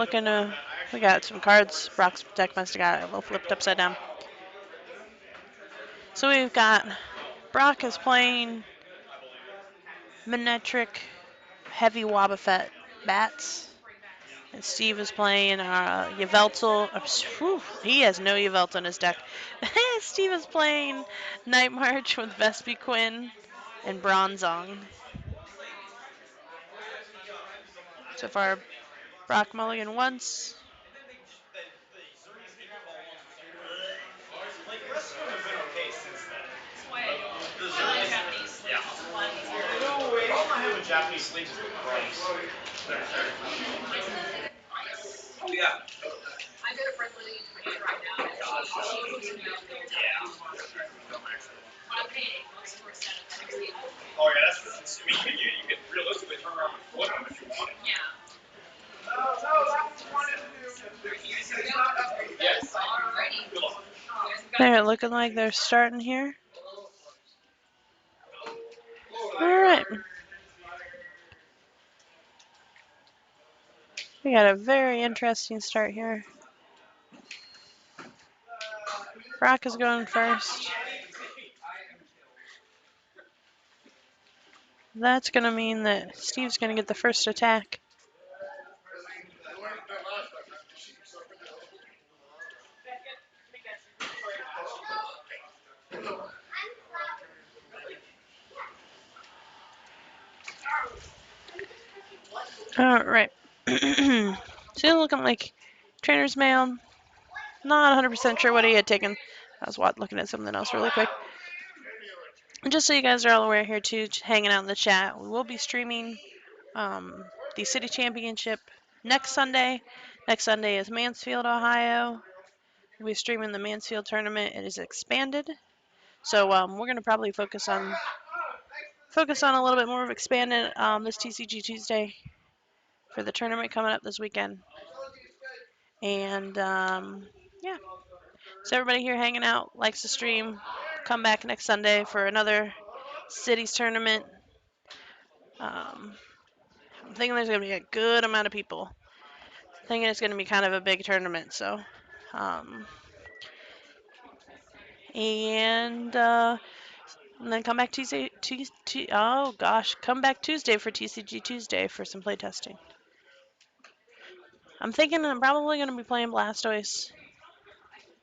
Looking to, we got some cards. Brock's deck must have got it a little flipped upside down. So we've got Brock is playing Manetric Heavy Wobbuffet Bats. And Steve is playing Yveltal. He has no Yveltal in his deck. Steve is playing Night March with Vespi Quinn and Bronzong. So far, Brock mulligan once. They're looking like they're starting here. All right. We got a very interesting start here. Brock is going first. That's going to mean that Steve's going to get the first attack. All right. So looking like trainer's mail. Not 100% sure what he had taken. I was looking at something else really quick. And just so you guys are all aware here too, hanging out in the chat, we will be streaming the City Championship next Sunday. Next Sunday is Mansfield, Ohio. We'll be streaming the Mansfield tournament. It is expanded, so we're going to probably focus on a little bit more of expanded this TCG Tuesday for the tournament coming up this weekend. And yeah, so everybody here hanging out likes the stream. Come back next Sunday for another cities tournament. I'm thinking there's going to be a good amount of people. Thinking it's going to be kind of a big tournament, so and then come back Tuesday. Oh gosh, come back Tuesday for TCG Tuesday for some playtesting. I'm thinking I'm probably going to be playing Blastoise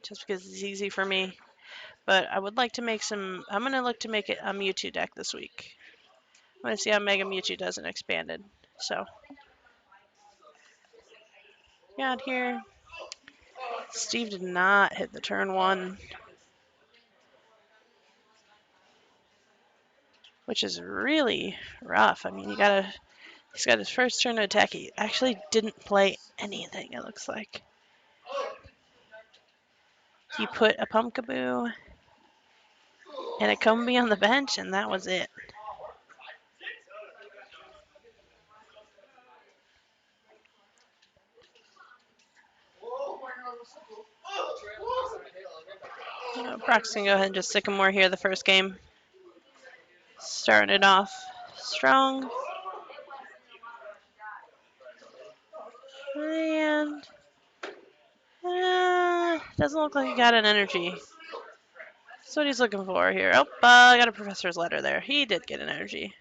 just because it's easy for me. But I would like to make some. I'm going to look to make it a Mewtwo deck this week. I want to see how Mega Mewtwo does in expanded. So yeah, out here. Steve did not hit the turn one, which is really rough. I mean, he's got his first turn to attack. He actually didn't play anything, it looks like. He put a Pumpkaboo and a Combee on the bench, and that was it. Brock's going to go ahead and just Sycamore here the first game. Starting it off strong. And doesn't look like he got an energy. That's what he's looking for here. Oh, I got a professor's letter there. He did get an energy.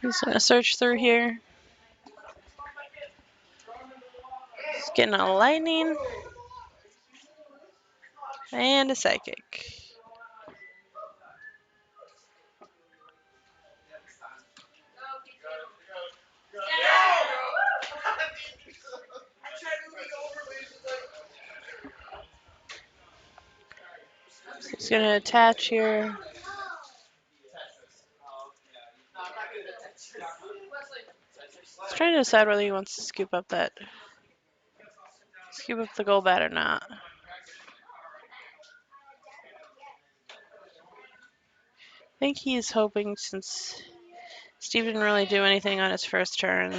He's going to search through here. He's getting a lightning and a psychic. He's going to attach here. He's trying to decide whether he wants to scoop up the Golbat or not. I think he's hoping, since Steve didn't really do anything on his first turn,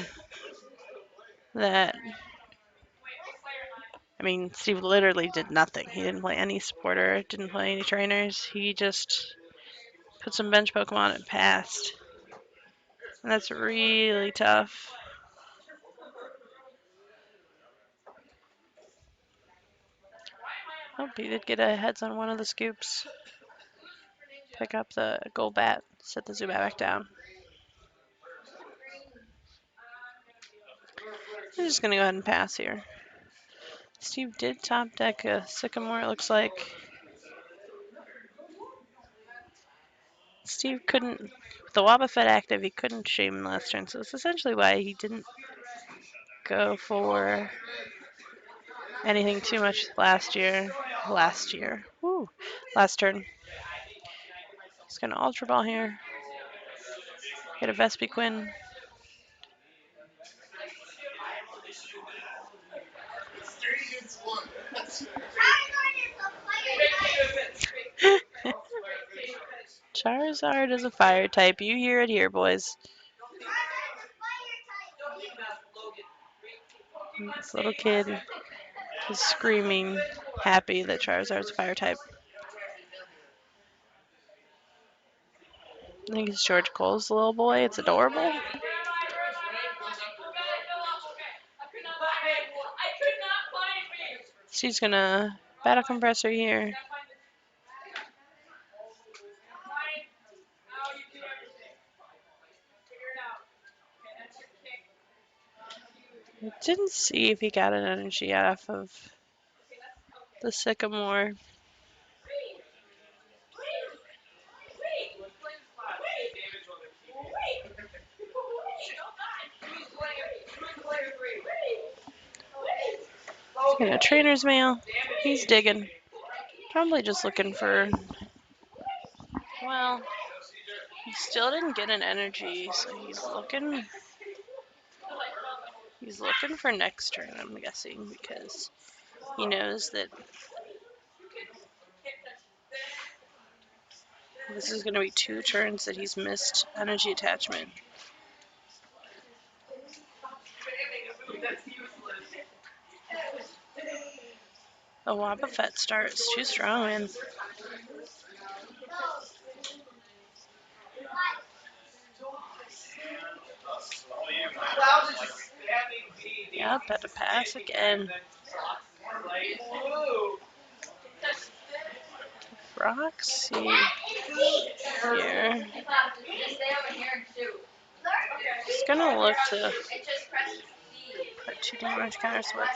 that I mean, Steve literally did nothing. He didn't play any supporter, didn't play any trainers. He just put some bench Pokemon and passed. And that's really tough. Oh, he did get a heads on one of the scoops. Pick up the gold bat, set the Zubat back down. I'm just going to go ahead and pass here. Steve did top deck a Sycamore, it looks like. Steve couldn't, with the Wobbuffet active, he couldn't shame him last turn, so it's essentially why he didn't go for anything too much last year. Woo. Last turn. He's going to Ultra Ball here. Get a Vespiquen. Charizard is a fire type. You hear it here, boys. This little kid is screaming, happy that Charizard's a fire type. I think it's George Cole's little boy. It's adorable. She's gonna Battle Compressor here. I didn't see if he got an energy off of the Sycamore. He's gonna Trainer's Mail. He's digging. Probably just looking for. Well, he still didn't get an energy, so he's looking. He's looking for next turn, I'm guessing, because he knows that this is going to be 2 turns that he's missed energy attachment. The Wobbuffet start is too strong, man. Yep, had to pass again. Roxy here. He's gonna look to put 2 damage counters with.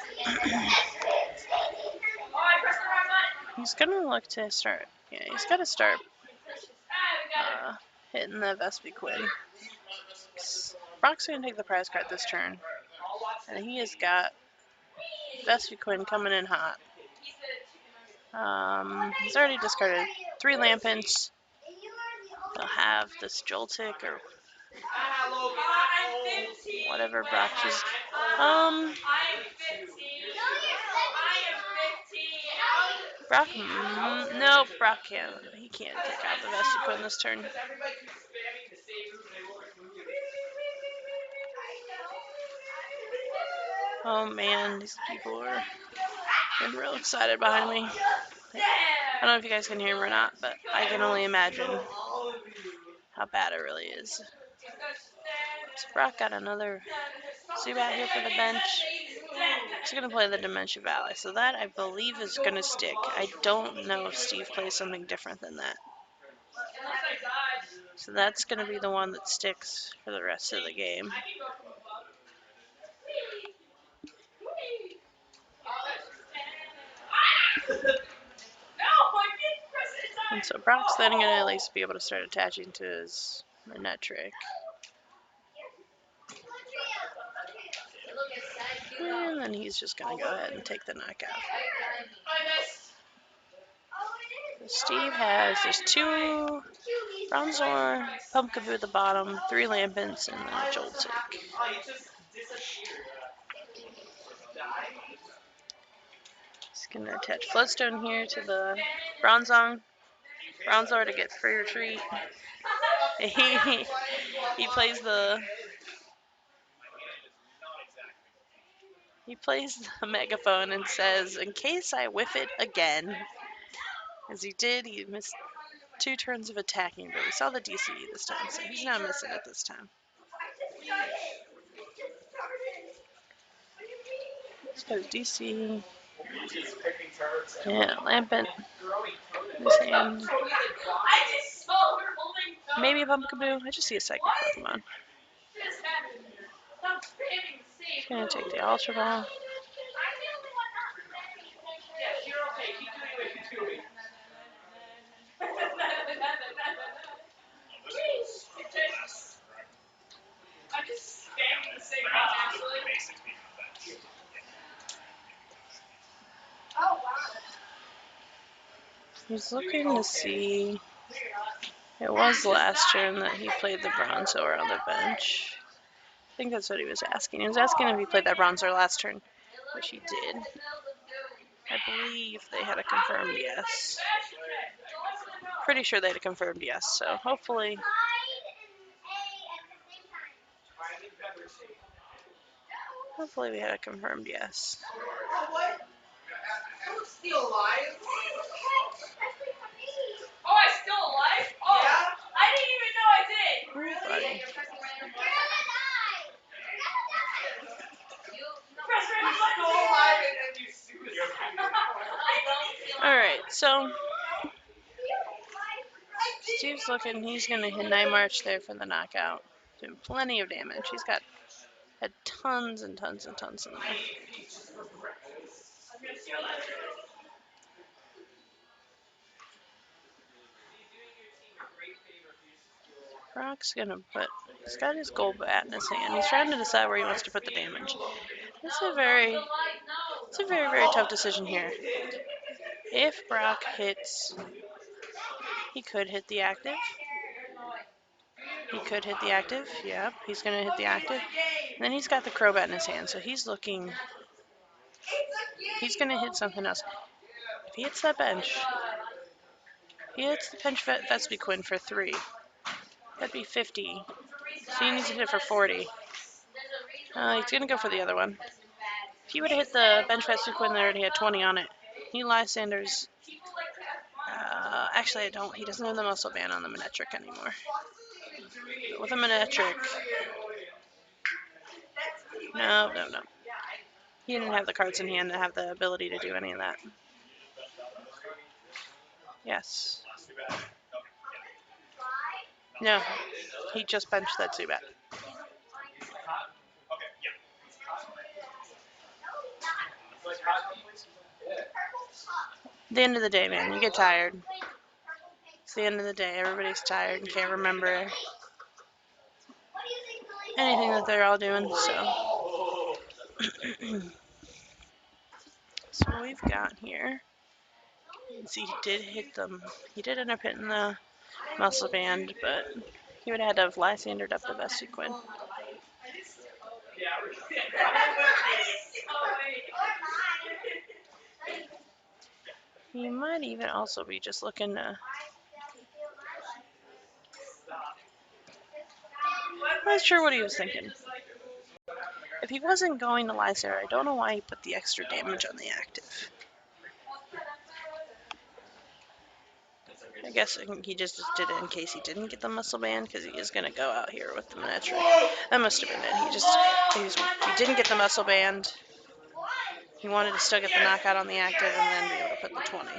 He's gonna look to start. Yeah, he's gotta start hitting the Vespiquen. Brock's gonna take the prize card this turn, and he has got Vespiquen coming in hot. He's already discarded 3 Lampents. He'll have this Joltik or whatever Brock chooses. Brock, nope, Brock can't. He can't take out the Vespiquen this turn. Oh man, these people are getting real excited behind me. I don't know if you guys can hear him or not, but I can only imagine how bad it really is. So Brock got another Zubat here for the bench. He's going to play the Dementia Valley, so that I believe is going to stick. I don't know if Steve plays something different than that. So that's going to be the one that sticks for the rest of the game. And so Brock's then going to at least be able to start attaching to his Manectric. And then he's just going to go ahead and take the knockout. Steve has, there's 2 Bronzor, Pumpkaboo at the bottom, 3 Lampents, and then a Joltik. Just going to attach Floodstone here to the Bronzor to get free retreat. He plays the He plays the megaphone and says, "In case I whiff it again." As he did, he missed 2 turns of attacking, but we saw the DCE this time, so he's not missing it this time. He's got a DC. Yeah, Lampent. His hand. Maybe a Pumpkaboo. I just see a Psychic Pokemon. He's gonna take the Ultra Ball. He's looking to see. It was last turn that he played the Bronzor on the bench. I think that's what he was asking. He was asking if he played that Bronzor last turn, which he did. I believe they had a confirmed yes. Pretty sure they had a confirmed yes, so hopefully. Hopefully we had a confirmed yes. Still alive? Oh, I'm still alive? Oh, yeah? I didn't even know I did. Really? Alright, so Steve's looking, he's going to hit Night March there for the knockout. Doing plenty of damage. He's got had tons and tons and tons in there. Brock's going to put, he's got his gold bat in his hand. He's trying to decide where he wants to put the damage. It's a very, very tough decision here. If Brock hits, he could hit the active. He could hit the active. Yep, he's going to hit the active. And then he's got the Crobat in his hand, so he's looking. He's going to hit something else. If he hits that bench, he hits the bench Vespiquen for 3. That'd be 50. So he needs to hit it for 40. He's going to go for the other one. If he would have hit the bench Vespiquen, they already had 20 on it. He Lysanders. Actually, I don't. He doesn't have the muscle band on the Manectric anymore. But with a Manectric. No. He didn't have the cards in hand to have the ability to do any of that. Yes. No. He just benched that Zubat. At the end of the day, man, you get tired. It's the end of the day. Everybody's tired and can't remember anything that they're all doing. So, so what we've got here. See, he did hit them. He did end up hitting the muscle band, but he would have had to have Lysandered up the Vespiquen. He might even also be just looking to. I'm not sure what he was thinking. If he wasn't going to Lysander, I don't know why he put the extra damage on the active. I guess he just did it in case he didn't get the muscle band, because he is going to go out here with the Manectric. That must have been it. He didn't get the muscle band. He wanted to still get the knockout on the active and then be able to put the 20.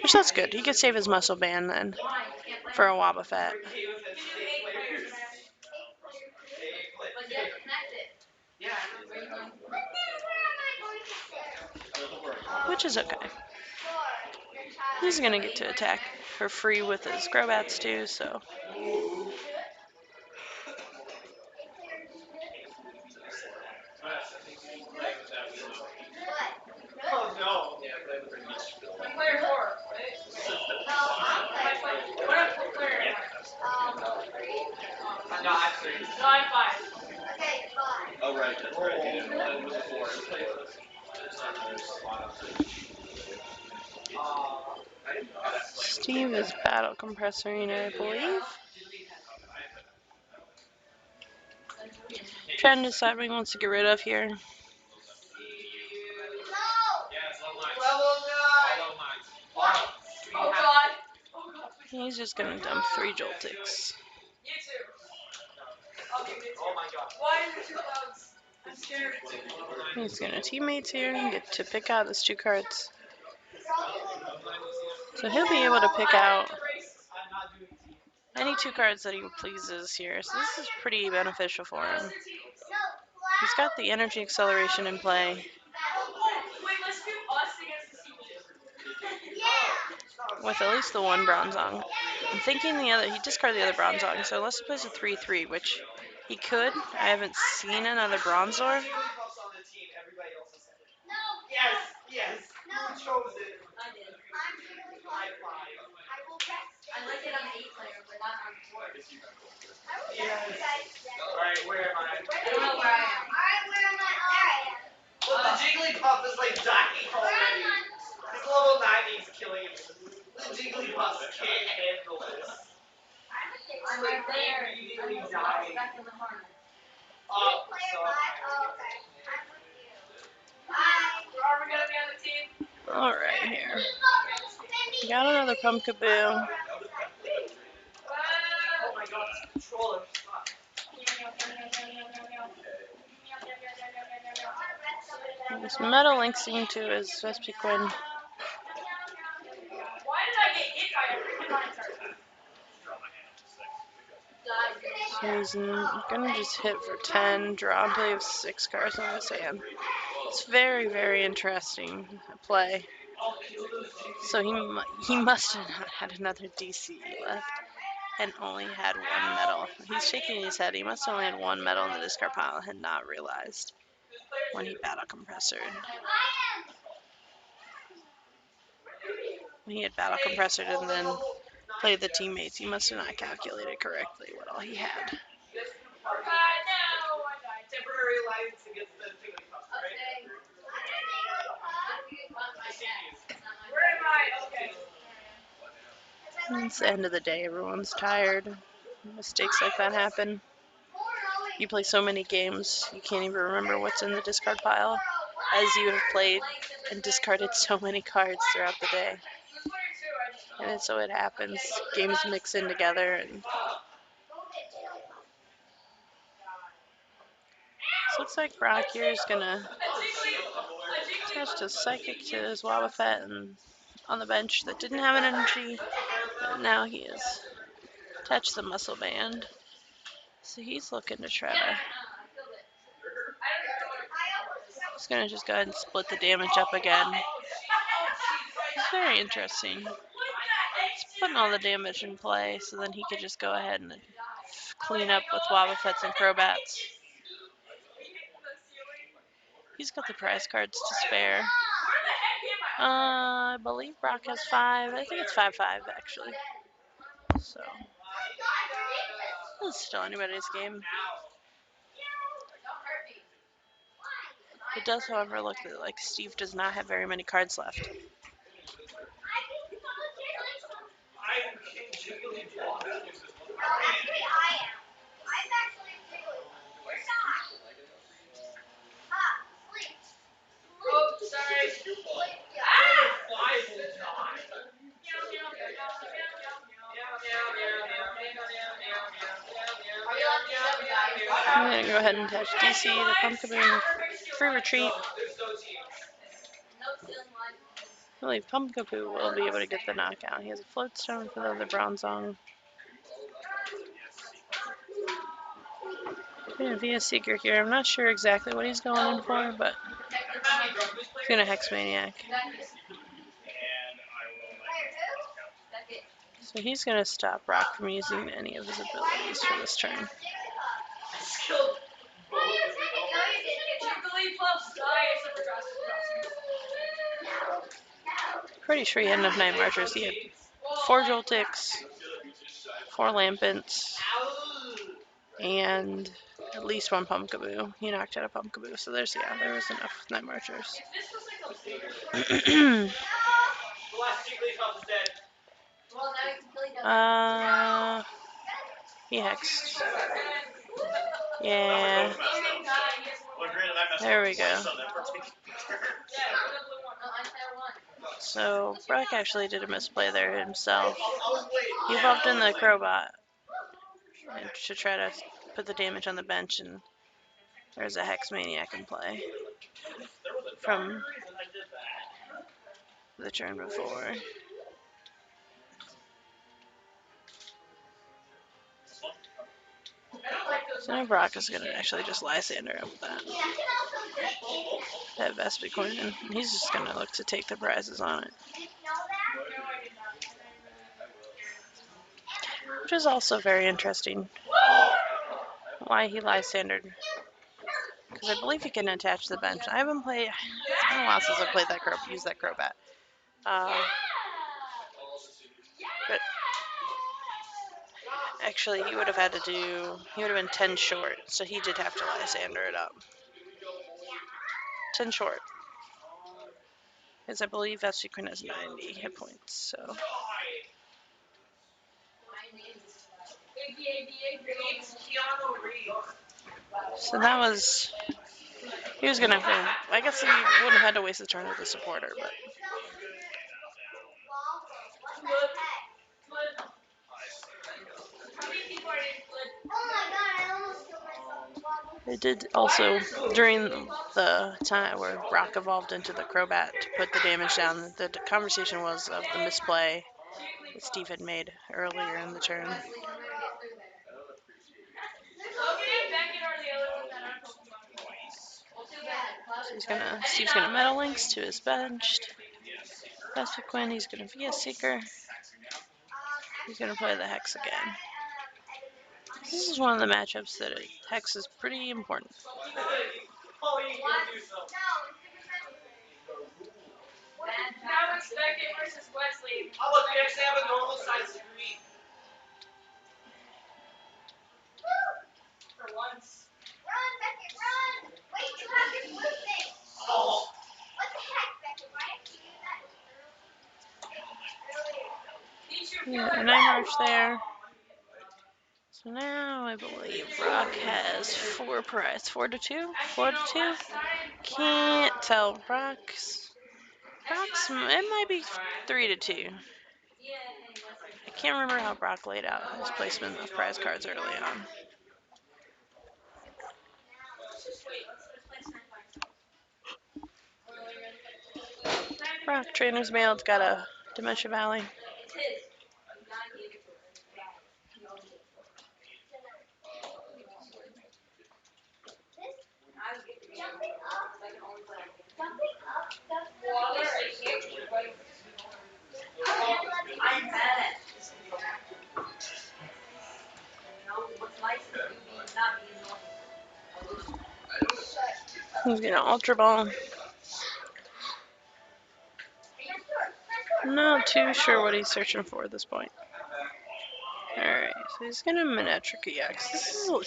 Which that's good. He could save his muscle band then for a Wobbuffet. Which is okay. He's going to get to attack for free with his Grobats too, so. Steve is battle compressoring, I believe. Trying to decide what he wants to get rid of here. Oh god. He's just gonna dump 3 Joltics. You too. Okay, me too. Oh my god. Why are there 2 clouds? I'm scared. He's gonna teammates here and get to pick out his 2 cards. So he'll be able to pick out any 2 cards that he pleases here. So this is pretty beneficial for him. He's got the energy acceleration in play. Wait, let's do us against the CJ. With at least the 1 Bronzong. I'm thinking he discarded the other Bronzong, so unless he plays a 3-3, which he could. I haven't seen another Bronzor. Yes. Who chose it? I did. High five. I like it on the 8 player, but not on 4. Yes. Alright, where am I? I don't know where I am. Alright, where am I? Well, the Jigglypuff is like dying already. His level 90 is killing him. The Jigglypuffs can't handle this. I'm right there. I'm dying. Back in the corner. Oh, so okay. I'm with you. Bye. Are we gonna be on the team? Alright, here. Got another Pumpkaboo. Oh my god, it's controller. He's Metal Linksing to his Vespiquen. Why did I get hit by a freaking line card? So he's gonna just hit for 10, draw until he has 6 cards in his hand. It's very, very interesting play. So he must have not had another DC left and only had 1 metal. He's shaking his head. He must have only had 1 metal in the discard pile and had not realized when he battle compressored. When he had battle compressored and then played the teammates, he must have not calculated correctly what all he had. Temporary alliance against the Jigglypuff, right? Where am I? Okay. It's the end of the day. Everyone's tired. Mistakes like that happen. You play so many games, you can't even remember what's in the discard pile, as you have played and discarded so many cards throughout the day. And so it happens. Games mix in together. And so looks like Brock here is gonna attach the Psychic to his Wobbuffet and on the bench that didn't have an energy, but now he has attached the Muscle Band. So he's looking to try to. He's gonna just go ahead and split the damage up again. It's very interesting. He's putting all the damage in play, so then he could just go ahead and clean up with Wobbuffets and Crobats. He's got the prize cards to spare. I believe Brock has 5. I think it's 5-5 actually. So it's still anybody's game. It does, however, look like Steve does not have very many cards left. Oops, sorry. I'm going to go ahead and attach DC to Pumpkaboo. Free retreat. I believe Pumpkaboo will be able to get the knockout. He has a Floatstone for the other Bronzong. Via Seeker here. I'm not sure exactly what he's going in for, but he's going to Hex Maniac. So he's going to stop Brock from using any of his abilities for this turn. Pretty sure he had enough Night Marchers. He had 4 Joltics, 4 Lampents, and at least 1 Pumpkaboo. He knocked out a Pumpkaboo, so there was enough Night Marchers. Uh, he hexed. Yeah. There we go. So Brock actually did a misplay there himself. He bumped in the Crowbot to try to put the damage on the bench, and there's a Hex Maniac in play from the turn before. So now Brock is going to actually just Lysander up with that. That Vespiquen, and he's just going to look to take the prizes on it. Which is also very interesting. Why he Lysandered. Because I believe he can attach the bench. I haven't played. It's been a while since I played that used that Crobat. But actually, he would have had to do. He would have been 10 short, so he did have to Lysander it up. 10 short. Because I believe Vespiquen has 90 hit points, so. So that was. He was gonna have to. I guess he wouldn't have had to waste the turn with the supporter, but. It did also, during the time where Brock evolved into the Crobat to put the damage down, the conversation was of the misplay that Steve had made earlier in the turn. So Steve's gonna Meta Lynx to his bench. Vespiquen, he's gonna Via Seeker. He's gonna play the Hex again. This is one of the matchups that Hex is pretty important. Now it's Beckett versus Wesley. Oh, look, we actually have a normal size screen. For once. Run, Beckett, run! Wait, you have your blue thing. Oh. What the heck, Beckett? Why didn't you do that earlier? Yeah, and I march there. So now I believe Brock has 4 prize. 4 to 2? 4 to 2? Can't tell. Brock's it might be 3 to 2. I can't remember how Brock laid out his placement of prize cards early on. Brock Trainer's Mail's got a Dementia Valley. He's gonna Ultra Ball. I'm not too sure what he's searching for at this point. Alright, so he's gonna Manectric EX.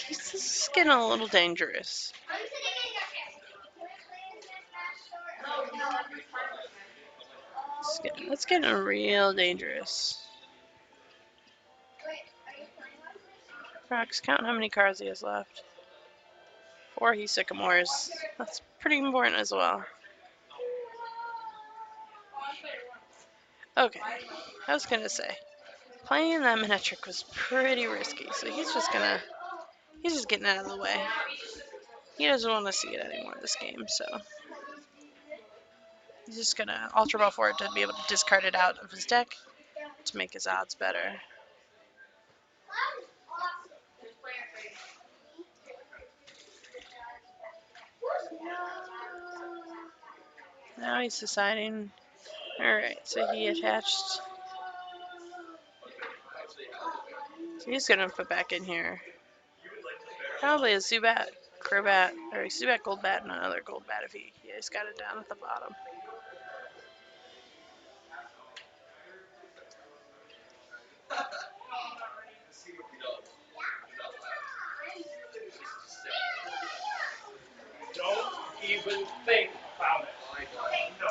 This is getting a little dangerous. That's getting real dangerous. Brock's counting how many cards he has left. 4 he Sycamores. That's pretty important as well. Okay, I was gonna say, playing that Manectric was pretty risky, so he's just getting out of the way. He doesn't want to see it anymore this game, so he's just gonna Ultra Ball for it to be able to discard it out of his deck to make his odds better. Now he's deciding. Alright, so he attached. So he's gonna put back in here probably a Zubat, Crobat, or a Zubat Goldbat and another Goldbat if he's got it down at the bottom. Don't even think about it. No.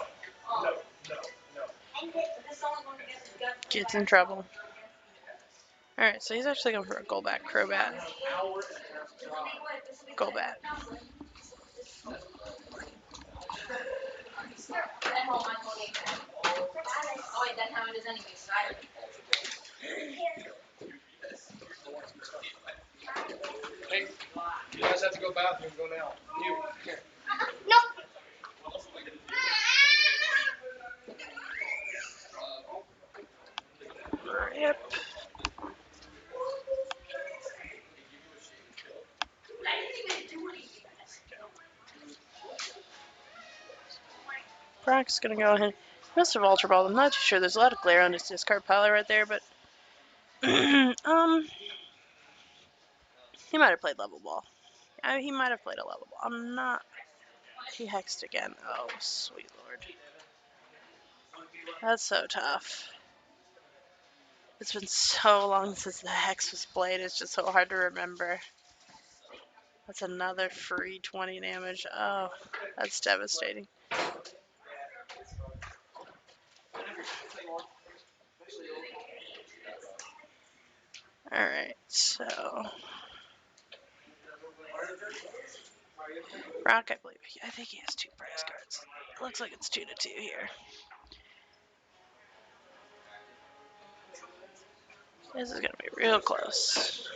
Gets in trouble. Alright, so he's actually going for a Golbat Crobat. Golbat. Hey, you guys have to go bathroom. Go now. You. Here. Yep. Brock's gonna go ahead. Must have Ultra Ball. I'm not too sure. There's a lot of glare on his discard pile right there, but he might have played level ball. He might have played a level ball. I'm not. He hexed again. Oh, sweet lord. That's so tough. It's been so long since the hex was played. It's just so hard to remember. That's another free 20 damage. Oh, that's devastating. Alright, so Rock, I believe. I think he has 2 prize cards. It looks like it's 2-2 here. This is gonna be real close.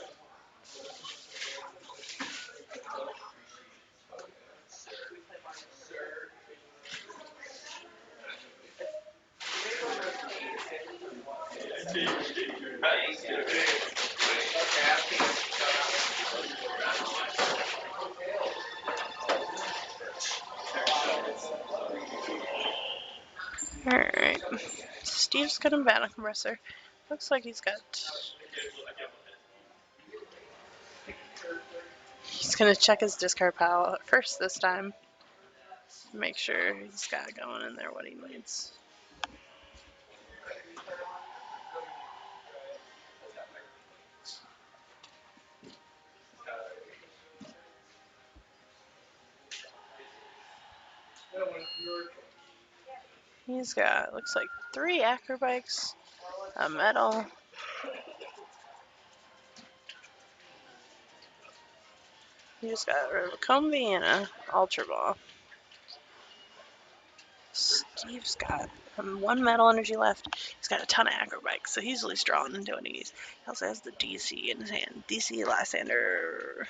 Alright. Steve's got a battle compressor. Looks like he's gonna check his discard pile first this time. Make sure he's got going in there what he needs. He's got, looks like 3 acrobikes, a medal. He's got a Combi and a Ultra Ball. Steve's got 1 metal energy left. He's got a ton of acrobikes, so he's at least drawing into what he needs. He also has the DC in his hand. DC Lysander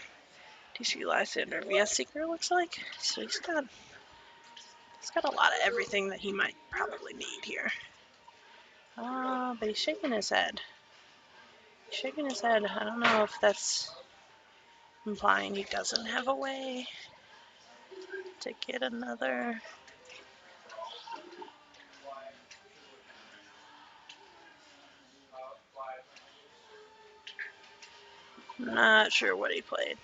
VS Seeker looks like. So he's got a lot of everything that he might probably need here. But he's shaking his head. I don't know if that's implying he doesn't have a way to get another. Not sure what he played.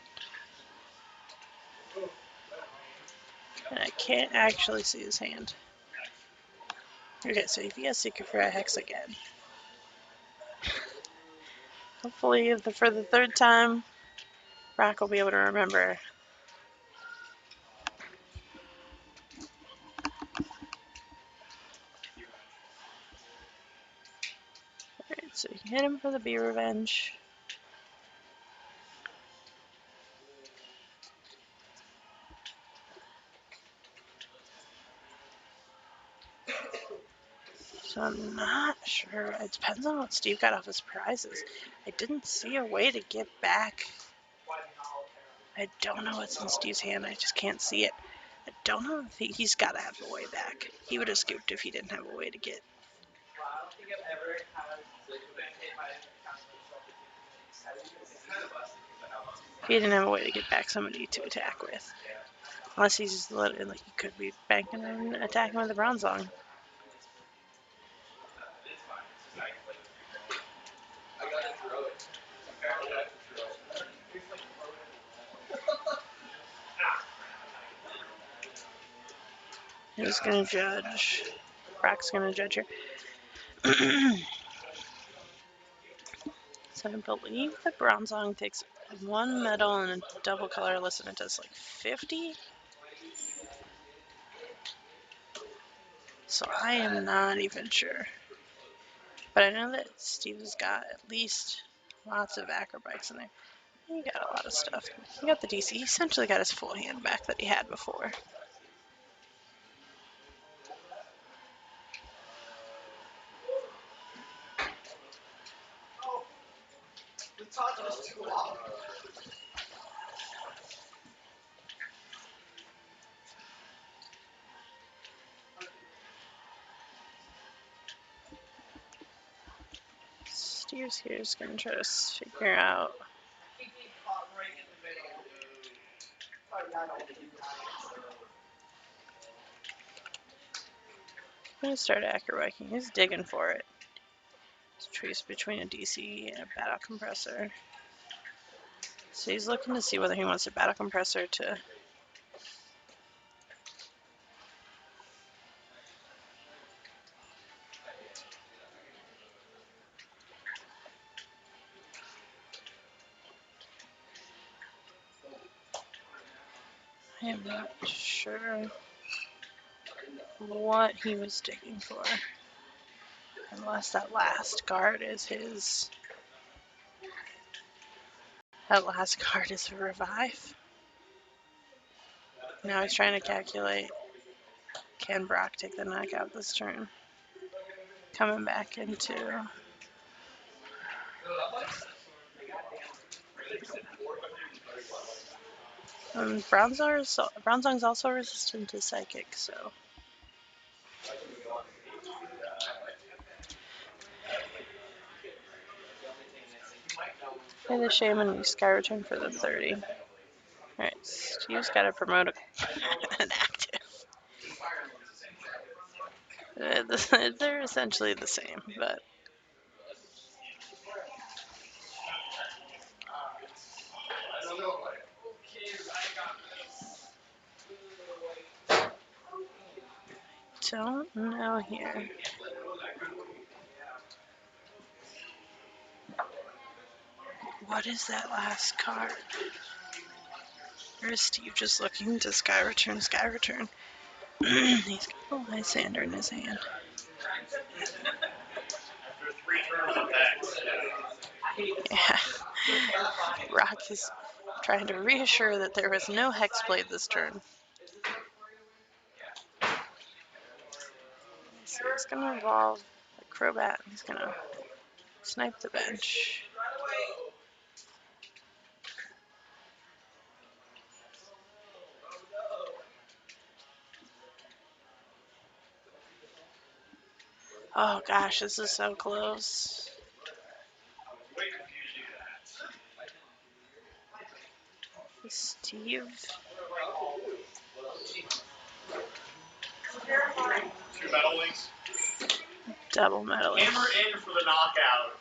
And I can't actually see his hand. Okay, so if he has Secret for a Hex again. Hopefully, for the 3rd time, Rock will be able to remember. Alright, so you can hit him for the Bee Revenge. So I'm not sure. It depends on what Steve got off his prizes. I didn't see a way to get back. I don't know what's in Steve's hand. I just can't see it. I don't know if he's got to have a way back. He would have scooped if he didn't have a way to get. If he didn't have a way to get back somebody to attack with. Unless he's just literally, like, he could be banking and attacking with the Bronzong. Who's gonna judge? Rock's gonna judge here. So I believe the Bronzong takes 1 metal and a double colorless, and it does like 50. So I am not even sure. But I know that Steve's got at least Lots of acrobikes in there. He got a lot of stuff. He got the DC. He essentially got his full hand back that he had before. Oh, the touch was too off. Steve's here is going to try to figure out. He caught right in the middle. Sorry, I don't do that. I'm going to start acrobiking. He's digging for it. It's a choice between a DC and a battle compressor. So he's looking to see whether he wants a battle compressor to. I am not sure what he was digging for. Unless that last card is his. That last card is a revive. Now he's trying to calculate, can Brock take the knockout this turn? Coming back into. Bronzong's also resistant to psychic, so. Play the Shaman and Sky Return for the 30. Alright, Steve's got to promote an active. They're essentially the same, but. Don't know here. What is that last card? Or is Steve just looking to Sky Return, Sky Return? He's got a Lysander in his hand. After 3 turns of X. Yeah. Rock is trying to reassure that there was no hex played this turn. So he's going to evolve the Crobat. He's going to snipe the bench. Oh gosh, this is so close. Steve. Two metal links. Double metal. Hammer in for the knockout.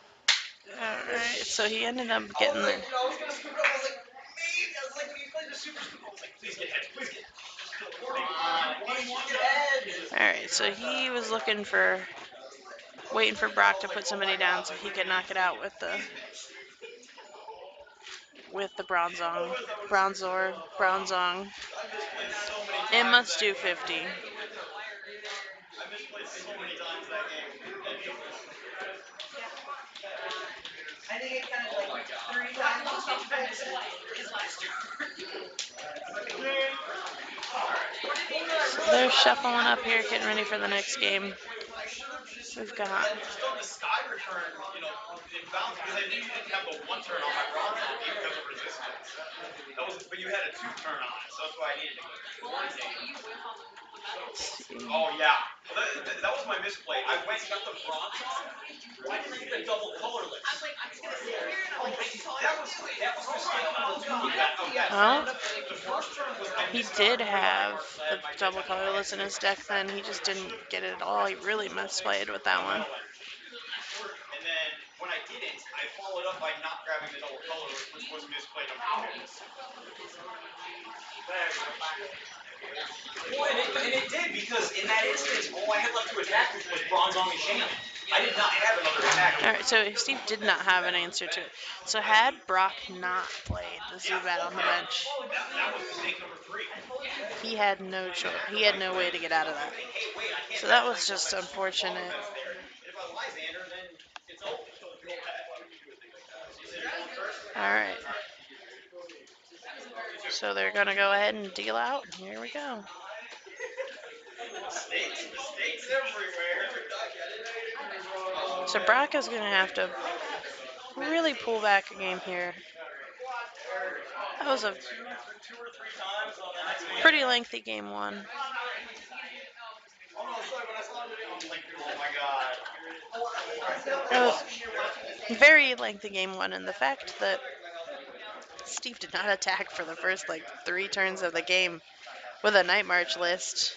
Alright, so he ended up getting the. I was gonna scoop it up. I was like, maybe. I was like, when you played the super scoop, I was like, please get heads, please get. Alright, so he was looking for. Waiting for Brock to put somebody down so he could knock it out with the. With the Bronzong. Bronzong. It must do 50. I misplayed so many times that game. I think it counted like 3 times. So they're shuffling up here, getting ready for the next game. We've got. Just on the Sky Return, in bounce, because I knew you didn't have the 1 turn on my Bronze Zombie because of resistance. But you had a 2 turn on it, so that's why I needed to go. Oh yeah, well, that was my misplay. I went and got the Bronze on. Why didn't I get the double colorless? I'm like, I'm just gonna sit here and I'm like, I saw that was mistake number 2 of that Oh, the first turn was he did have the double colorless in his deck then. He just didn't get it at all. He really misplayed with that one. And then when I didn't, I followed up by not grabbing the double colorless, which was misplay number 2. Well, and it did, because in that instance, all I had left to attack with was Bronze Army Shaman. I did not have another attack. Alright, so Steve did not have an answer to it. So had Brock not played the Zubat on the bench, That was mistake number 3. he had no choice. He had no way to get out of that. So that was just unfortunate. If I Lysander, then it's over. Alright. So they're going to go ahead and deal out. Here we go. Mistakes everywhere. So Brock is going to have to really pull back a game here. That was a pretty lengthy game one. Oh my god. That was a very lengthy game one, and the fact that Steve did not attack for the first 3 turns of the game with a Night March list.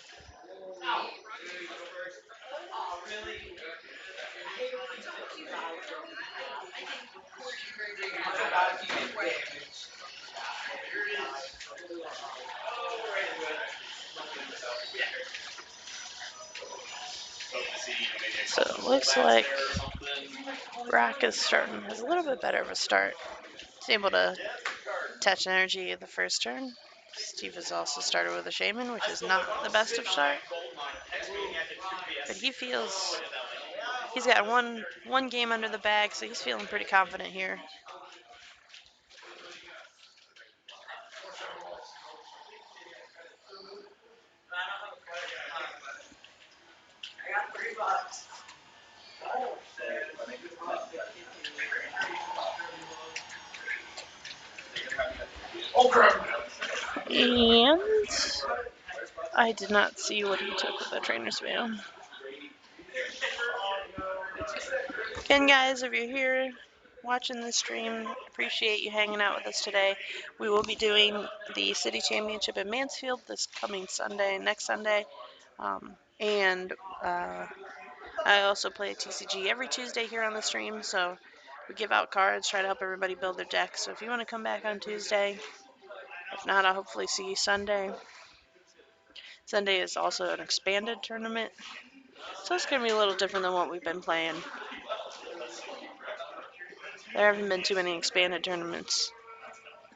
So it looks like Brock is has a little bit better of a start. He's able to attach energy the first turn. Steve has also started with a Shaman, which is not the best of start. But he feels he's got one game under the bag, so he's feeling pretty confident here. Oh crap. And I did not see what he took with the trainer's mail. Again, guys, if you're here watching the stream, appreciate you hanging out with us today. We will be doing the City Championship in Mansfield this coming Sunday, next Sunday. And I also play TCG every Tuesday here on the stream, so we give out cards, try to help everybody build their decks. So if you want to come back on Tuesday, if not, I'll hopefully see you Sunday. Sunday is also an expanded tournament, so it's going to be a little different than what we've been playing. There haven't been too many expanded tournaments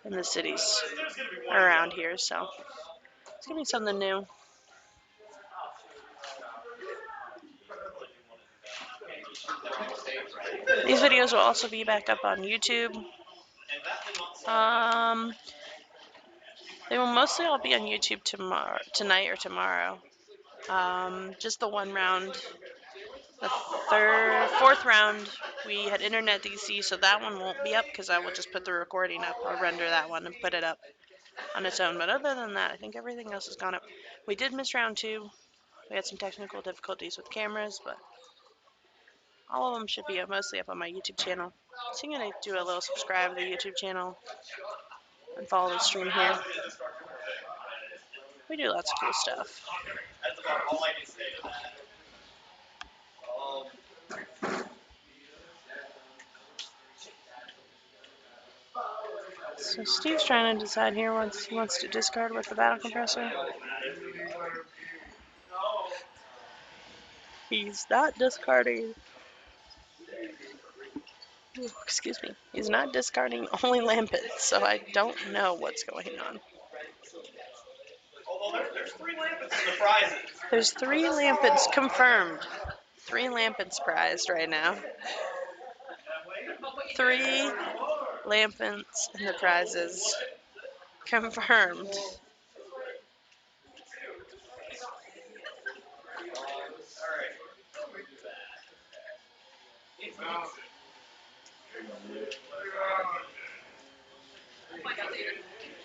in the cities around here, so it's going to be something new. These videos will also be back up on YouTube. They will mostly all be on YouTube tonight or tomorrow. Just the one round. The fourth round, we had internet DC, so that one won't be up because I will just put the recording up. I'll render that one and put it up on its own. But other than that, I think everything else has gone up. We did miss round 2. We had some technical difficulties with cameras, but all of them should be mostly up on my YouTube channel. So you're going to do a little subscribe to the YouTube channel and follow the stream here. We do lots of cool stuff. That's about all I can say to that. So Steve's trying to decide here once he wants to discard with the battle compressor. He's not discarding. Excuse me. He's not discarding only Lampets, so I don't know what's going on. Although there's 3 Lampets in the prizes. There's 3 Lampets confirmed. 3 Lampets prized right now. 3 Lampets in the prizes. Confirmed.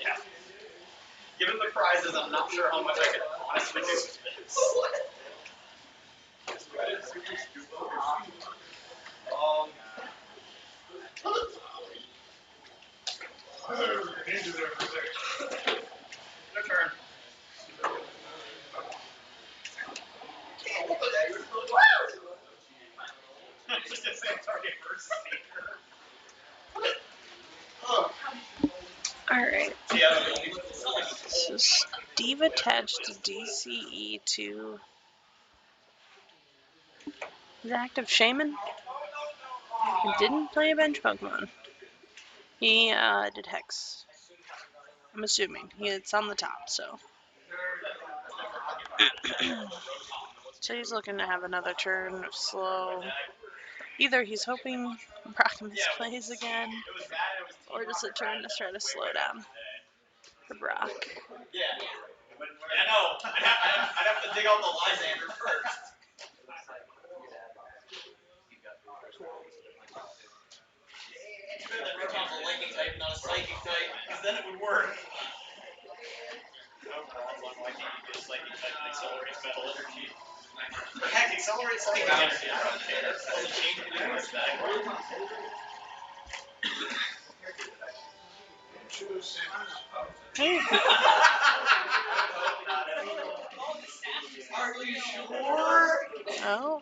Yeah. Given the prizes, I'm not sure how much I can honestly do with this. Your turn. Just the same target first. Alright. So Steve attached DCE to his active Shaman and didn't play a bench Pokemon. He did Hex. I'm assuming. It's on the top, so. So he's looking to have another turn of slow. Either he's hoping Brock misplays again, or just a turn to try to slow down for Brock. Yeah. I know. I'd have to dig out the Lysander first. It's good that Rotom's a lightning type, not a psychic type, because then it would work. No problems on lightning, you get a psychic type that accelerates metal energy. For heck, accelerates psychic energy. I don't care. It doesn't change anything in this deck. Hey. Are you sure? Oh,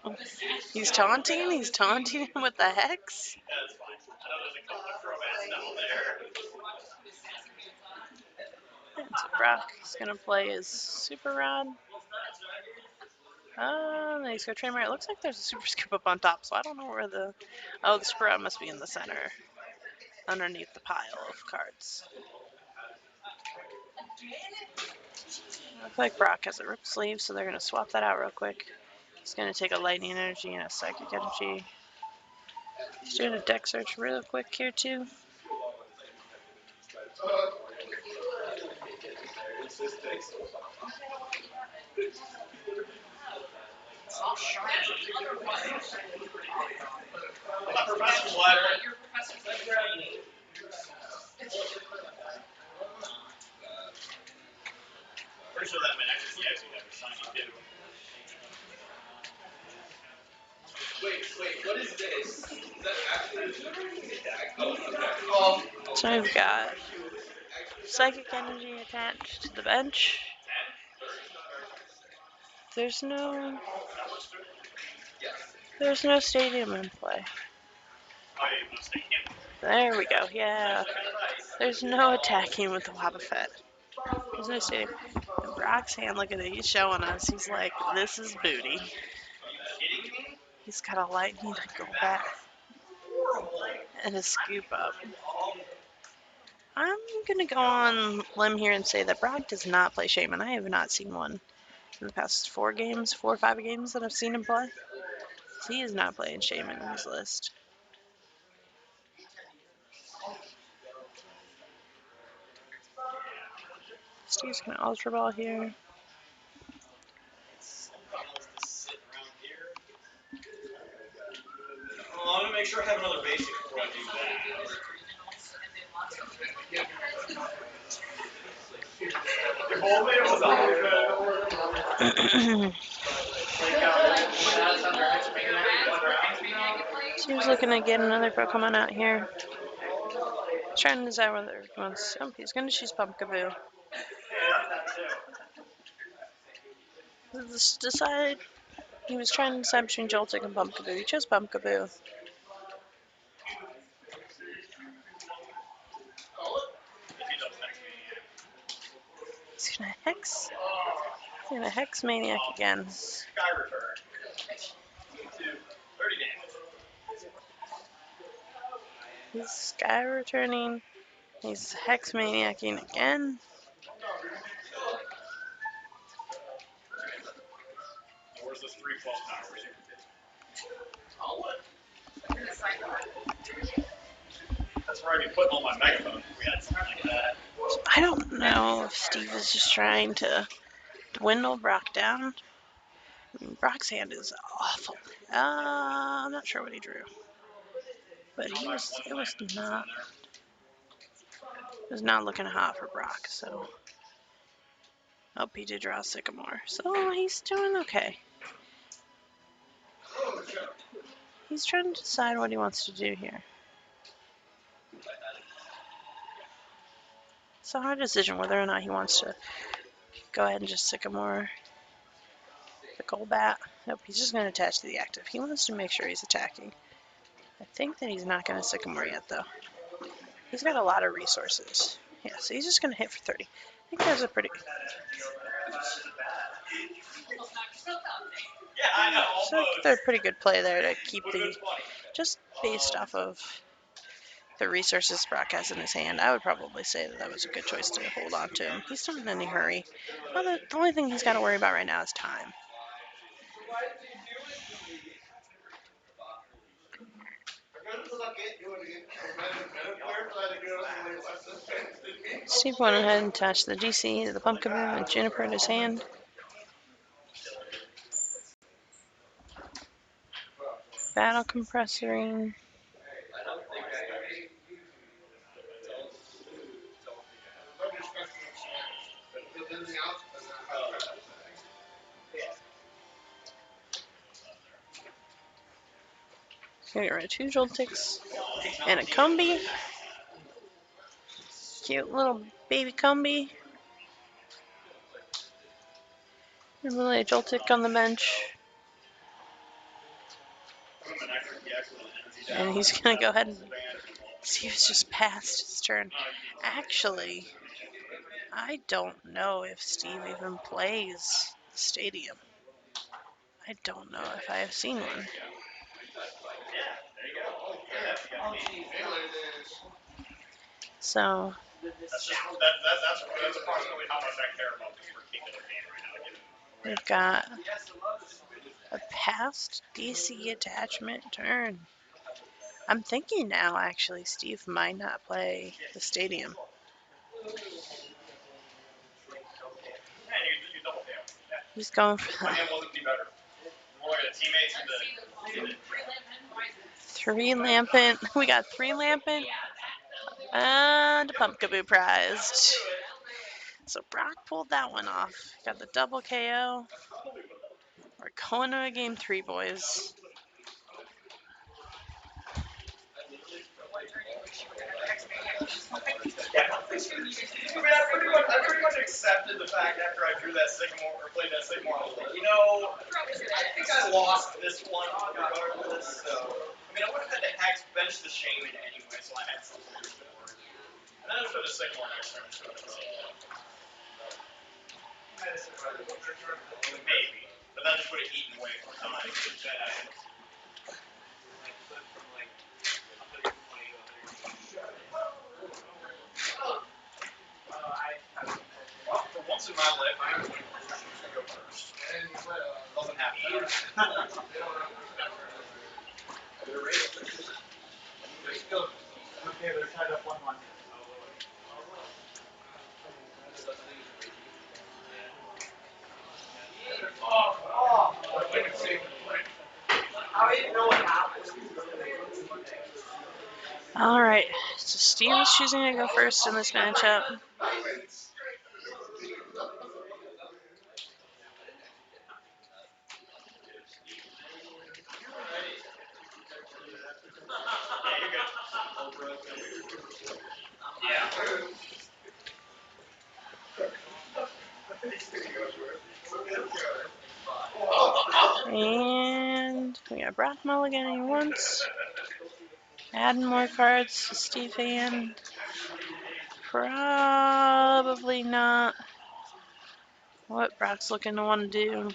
he's taunting. He's taunting him with the hex. That's fine. I know there's a couple of throwbacks down there. And so Brock is gonna play his Super Rod. Then he's gonna train. It looks like there's a Super Scoop up on top, so I don't know where the. Oh, the Super Rod must be in the center, underneath the pile of cards. Looks like Brock has a rip sleeve, so they're gonna swap that out real quick. He's gonna take a lightning energy and a psychic energy. He's doing a deck search real quick here too. Professor Slider. Pretty sure that man actually have a shiny too. Wait, what is this? Is that actually a deck? Oh, okay. So we've got psychic energy attached to the bench. There's no stadium in play. There we go. Yeah. There's no attacking with the Wobbuffet. There's no stadium. And Brock's hand, look at it. He's showing us. He's like, this is booty. He's got a lightning to go back and a scoop up. I'm going to go on limb here and say that Brock does not play Shaman. I have not seen one in the past 4 or 5 games that I've seen him play. He is not playing Shaman in his list. Steve's going to Ultra Ball here. Well, I'm gonna make sure I have another basic before I do that. Steve's looking to get another Pokemon out here. Trying to decide whether he wants. Oh, he's going to choose Pumpkaboo. Decide. He was trying to decide between Joltik and Pumpkaboo. He chose Pumpkaboo. He's gonna Hex. He's gonna Hex Maniac again. Sky Return. 30 damage. He's Sky Returning. He's Hex Maniacing again. Where's this 3+ powers? That's where I'd be putting all my megaphones if we had something like that. I don't know if Steve is just trying to dwindle Brock down. I mean, Brock's hand is awful. I'm not sure what he drew, but it was not looking hot for Brock. So, oh, he did draw a Sycamore, so he's doing okay. He's trying to decide what he wants to do here. It's a hard decision whether or not he wants to go ahead and just Sycamore the Golbat. Nope, he's just going to attach to the active. He wants to make sure he's attacking. I think that he's not going to Sycamore yet, though. He's got a lot of resources. Yeah, so he's just going to hit for 30. I think that's a pretty... Yeah, I know. So they're a pretty good play there to keep the... Just based off of the resources Brock has in his hand, I would probably say that was a good choice to hold on to him. He's not in any hurry. Well, the only thing he's got to worry about right now is time. Steve went ahead and attached the DC to the pumpkin moon with Juniper in his hand. Battle compressoring. Gonna get rid of 2 Joltics and a Combi. Cute little baby Combi. And really a Joltic on the bench. And he's gonna go ahead and see if it's just past his turn. Actually, I don't know if Steve even plays the stadium. I don't know if I have seen one. So That's approximately how much I care about this particular game right now. we've got a past DC attachment turn. I'm thinking now, actually, Steve might not play the stadium. He's going for My hand wasn't any better. More like the teammates and the 3 Lampent. We got 3 Lampent and a Pumpkaboo prized. So Brock pulled that one off. Got the double KO. We're going to a game 3, boys. I pretty much accepted the fact after I drew that Sycamore or played that Sycamore, I was like, I think I lost this one regardless. So, I would have had to bench the Shaman anyway, so I had something to do. And then I just put the Sycamore next turn. Maybe, but that just would have eaten away more time. Well, for once in my life, I am going to go first. Doesn't happen. Okay, they're tied up 1-1. I didn't know what happened. All right. So Steve is choosing to go first in this matchup. And we got Brock mulliganing once. Adding more cards to Steve's hand. Probably not what Brock's looking to want to do.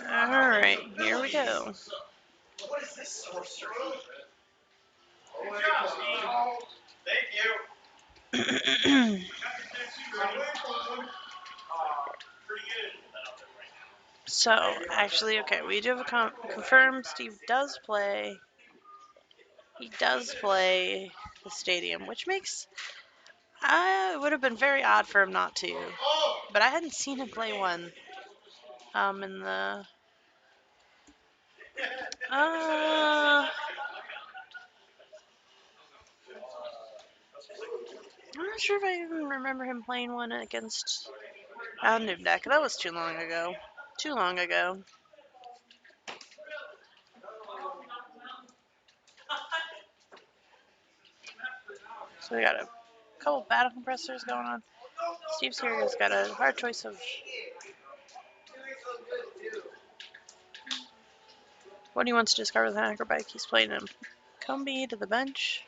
All right, here we go. What is this sorcery? Good job, Steve. Thank you. Pretty good. So, actually, okay, we do have a confirmed Steve does play. He does play the stadium, which makes it would have been very odd for him not to. But I hadn't seen him play one. In the I'm not sure if I even remember him playing one against Noob Deck. That was too long ago. Too long ago. So we got a couple battle compressors going on. Steve's here has got a hard choice of what he wants to discard with an acrobatic. He's playing him. Combi to the bench.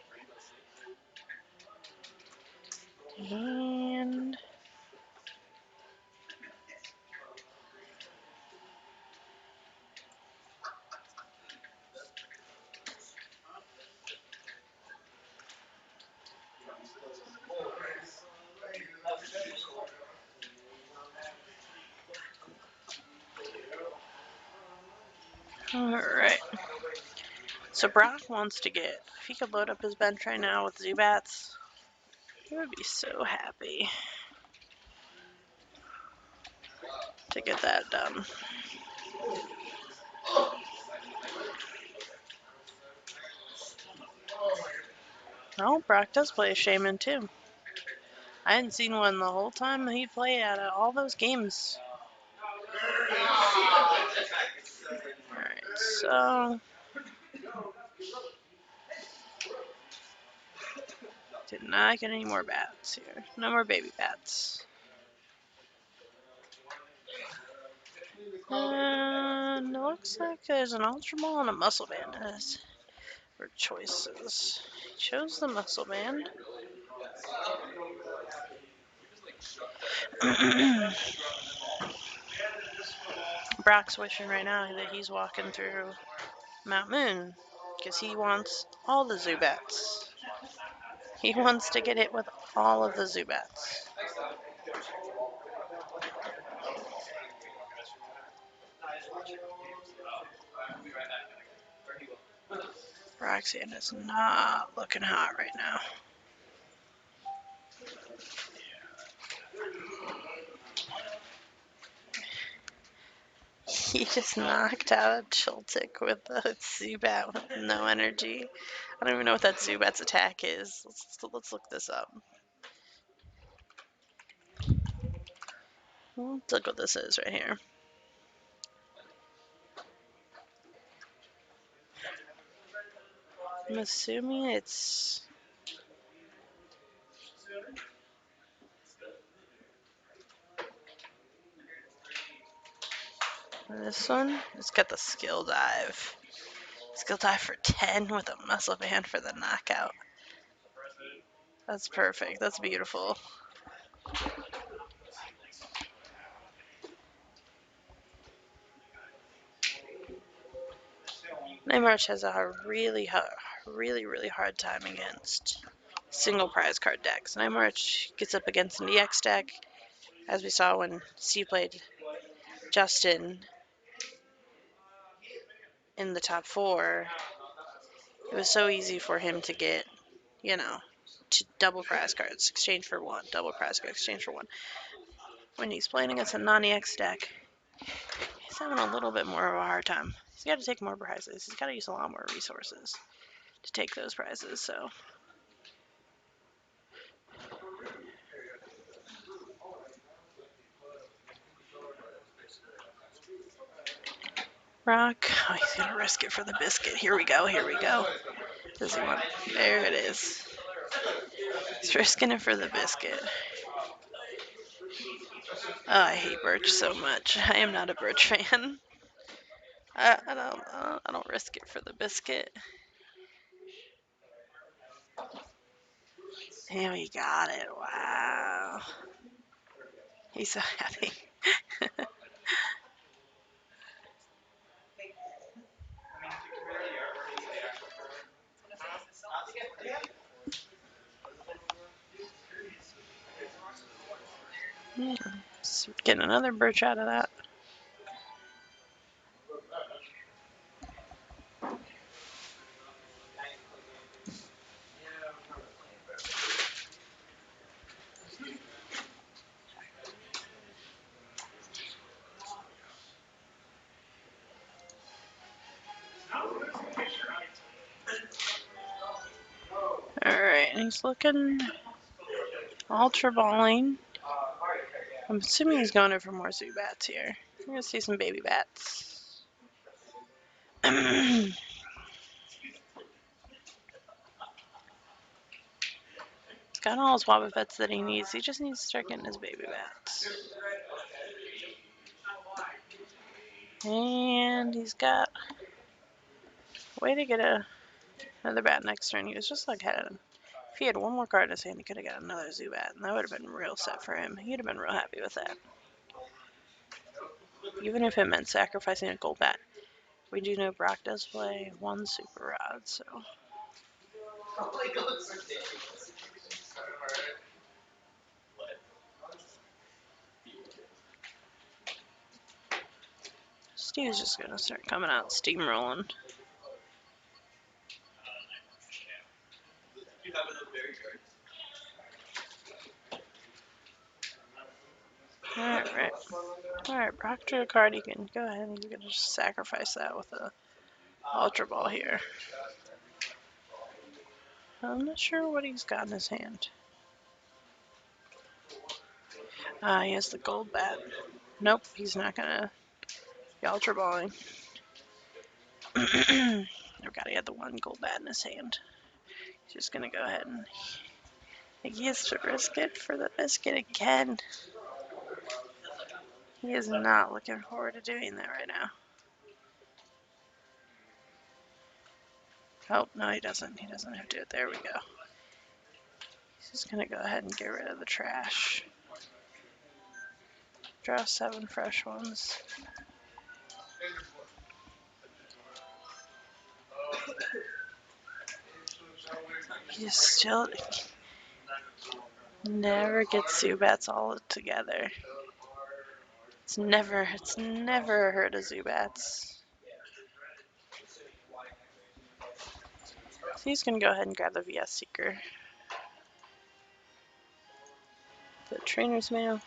And Alright. So Brock wants to get, if he could load up his bench right now with Zubats, he would be so happy to get that done. Oh, Brock does play a Shaman too. I hadn't seen one the whole time he played out of all those games. Alright, so did not get any more bats here. No more baby bats. And it looks like there's an Ultra Ball and a Muscle Band as for choices. He chose the Muscle Band. Brock's wishing right now that he's walking through Mount Moon because he wants all the Zubats. He wants to get hit with all of the Zubats. Roxanne is not looking hot right now. He just knocked out a Chiltic with a Zubat with no energy. I don't even know what that Zubat's attack is. Let's look this up. Let's look what this is right here. I'm assuming it's... This one, it's got the skill dive. Skill dive for 10 with a muscle band for the knockout. That's perfect. That's beautiful. Nightmarch has a really hard time against single prize card decks. Nightmarch gets up against an EX deck, as we saw when Steve played Justin in the top 4. It was so easy for him to get, double prize cards, exchange for 1, double prize cards, exchange for 1. When he's playing against a non-EX deck, he's having a little bit more of a hard time. He's got to take more prizes. He's got to use a lot more resources to take those prizes, so... Rock. Oh, he's going to risk it for the biscuit. Here we go. Does he want... There it is. He's risking it for the biscuit. Oh, I hate Birch so much. I am not a Birch fan. I don't risk it for the biscuit. And we got it. Wow. He's so happy. Just getting another Birch out of that. Alright, he's looking ultra balling. I'm assuming he's going in for more Zubats here. We're going to see some baby bats. He's got all his Wobbuffets that he needs. He just needs to start getting his baby bats. And he's got a way to get another bat next turn. He was just like if he had one more card in his hand, he could have got another Zubat, and that would have been real set for him. He'd have been real happy with that. Even if it meant sacrificing a gold bat. We do know Brock does play one Super Rod, so... Steve's just gonna start coming out steamrolling. Alright. Alright, Brock drew a card. You can go ahead and you can just sacrifice that with a Ultra Ball here. I'm not sure what he's got in his hand. He has the gold bat. Nope, he's not gonna be Ultra Balling. I forgot he had the one gold bat in his hand. He's just gonna go ahead and he has to risk it for the biscuit again. He is not looking forward to doing that right now. Oh, no, he doesn't. He doesn't have to do it. There we go. He's just going to go ahead and get rid of the trash. Draw 7 fresh ones. He still never gets Zubats all together. It's never heard of Zubats. So he's going to go ahead and grab the VS Seeker. The Trainer's Mail.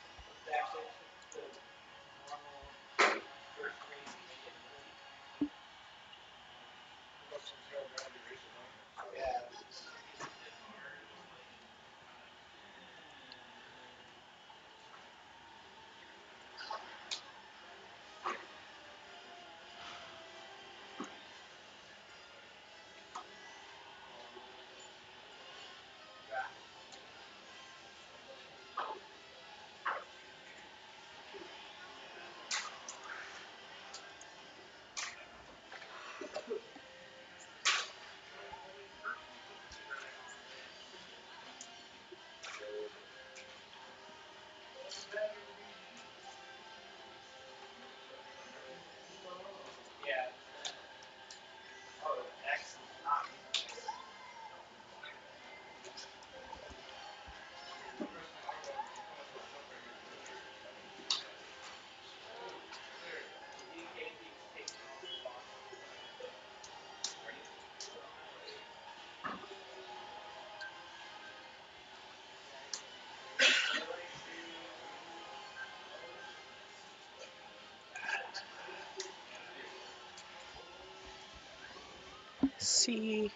See.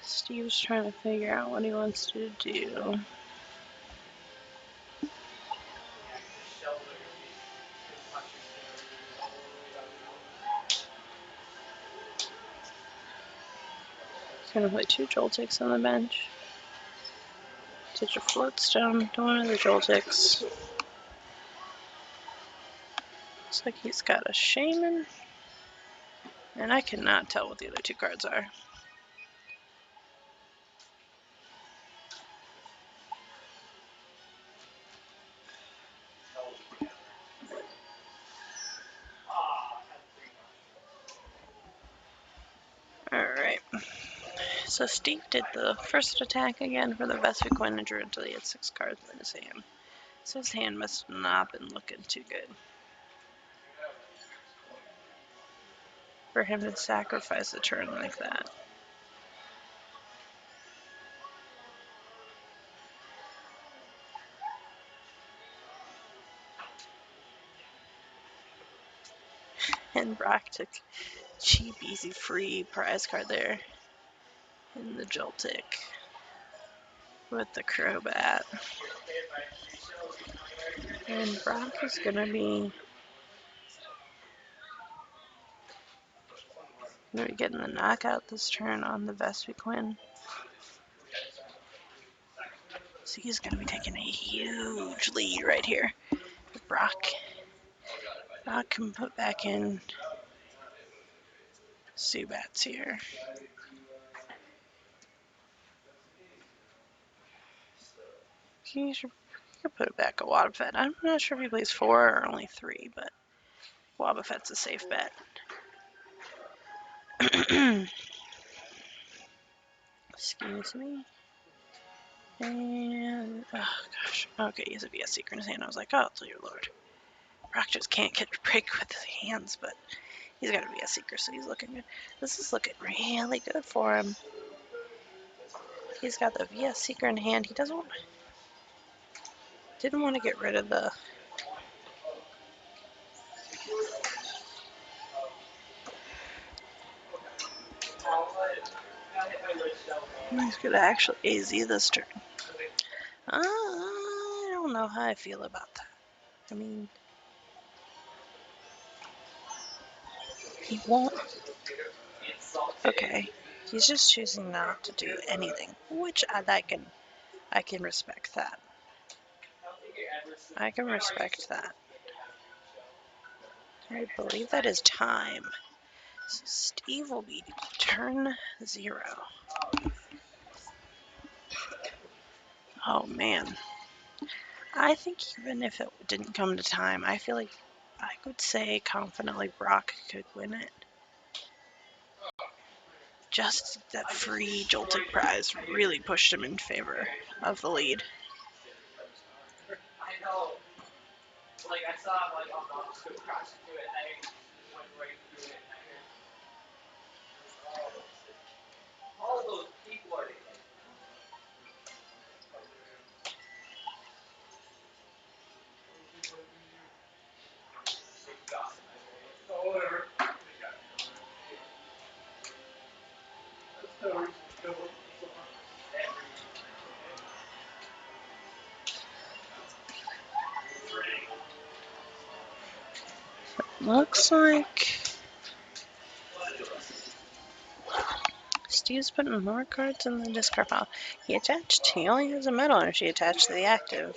Steve's trying to figure out what he wants to do. He's going to play 2 Joltics on the bench. Such a Floatstone, one of the Joltics. Looks like he's got a Shaman. And I cannot tell what the other 2 cards are. Alright. So Steve did the first attack again for the Vespiquen and drew until he had 6 cards in his hand. So his hand must not have been looking too good for him to sacrifice a turn like that. And Brock took cheap, easy, free prize card there in the Joltik with the Crobat. And Brock is going to be getting the knockout this turn on the Vespiquen. So he's going to be taking a huge lead right here. Brock can put back in Zubats here. He could put back a Wobbuffet. I'm not sure if he plays 4 or only 3, but Wobbuffet's a safe bet. Excuse me. And, oh gosh. Okay, he's a VS Secret in his hand. I was like, oh, dear lord. Brock just can't get a break with his hands, but he's got a VS Secret, so he's looking good. This is looking really good for him. He's got the VS Secret in hand. He didn't want to get rid of the... He's going to actually AZ this turn. I don't know how I feel about that. I mean, he won't. Okay, he's just choosing not to do anything, which I can respect that. I can respect that. I believe that is time. So Steve will be turn 0. Oh man. I think even if it didn't come to time, I feel like I could say confidently Brock could win it. Just that free jolted prize really pushed him in favor of the lead. I know. Like I saw him like on the scoop crash into it, and I went right through it, and I heard all those people are. Looks like Steve's putting more cards in the discard pile. He only has a metal energy attached to the active.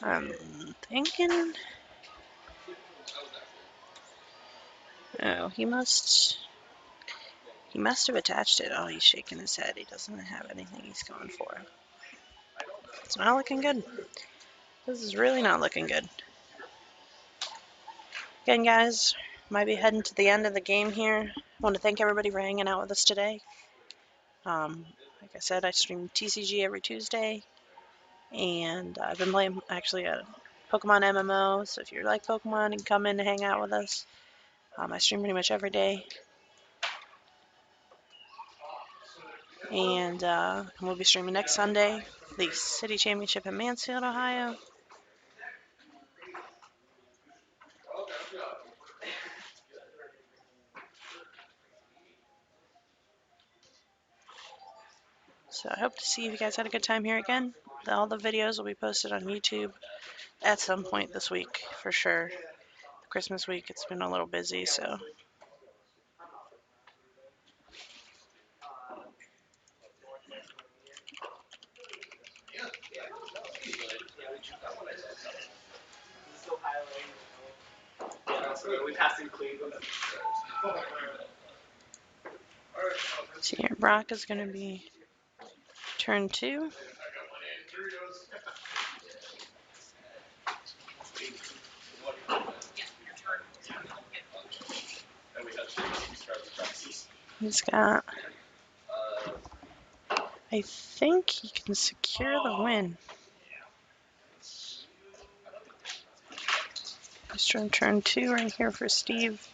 I'm thinking... Oh, he must have attached it. Oh, he's shaking his head. He doesn't have anything he's going for. It's not looking good. This is really not looking good. Again, guys, might be heading to the end of the game here. I want to thank everybody for hanging out with us today. Like I said, I stream TCG every Tuesday, and I've been playing actually a Pokemon MMO. So if you like Pokemon, you can come in and hang out with us. I stream pretty much every day, and we'll be streaming next Sunday, the City Championship in Mansfield, Ohio. So I hope to see you guys had a good time here again. All the videos will be posted on YouTube at some point this week, for sure. Christmas week, it's been a little busy, so. We passed in Cleveland. So here, Brock is going to be turn 2. He's got... I think he can secure the win. He's turn 2 right here for Steve.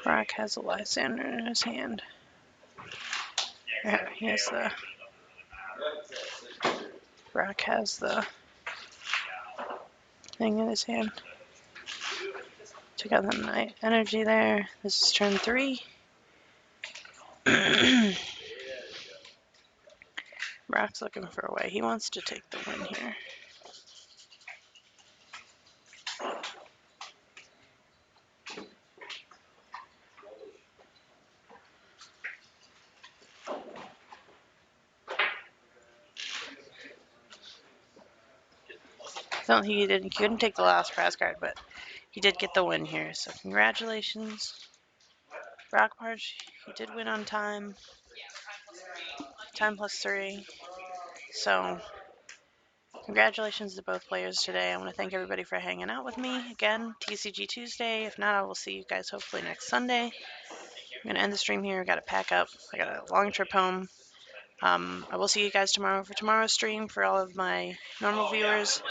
Brock has a Lysander in his hand. He has the... Brock has the thing in his hand. Check out the night energy there. This is turn 3. Brock's looking for a way. He wants to take the win here. He couldn't take the last prize card, but he did get the win here. So congratulations, Brock March. He did win on time. Time plus 3. So Congratulations to both players today. I want to thank everybody for hanging out with me. Again, TCG Tuesday. If not, I will see you guys hopefully next Sunday. I'm going to end the stream here. I got to pack up. I got a long trip home. I will see you guys tomorrow for tomorrow's stream for all of my normal viewers.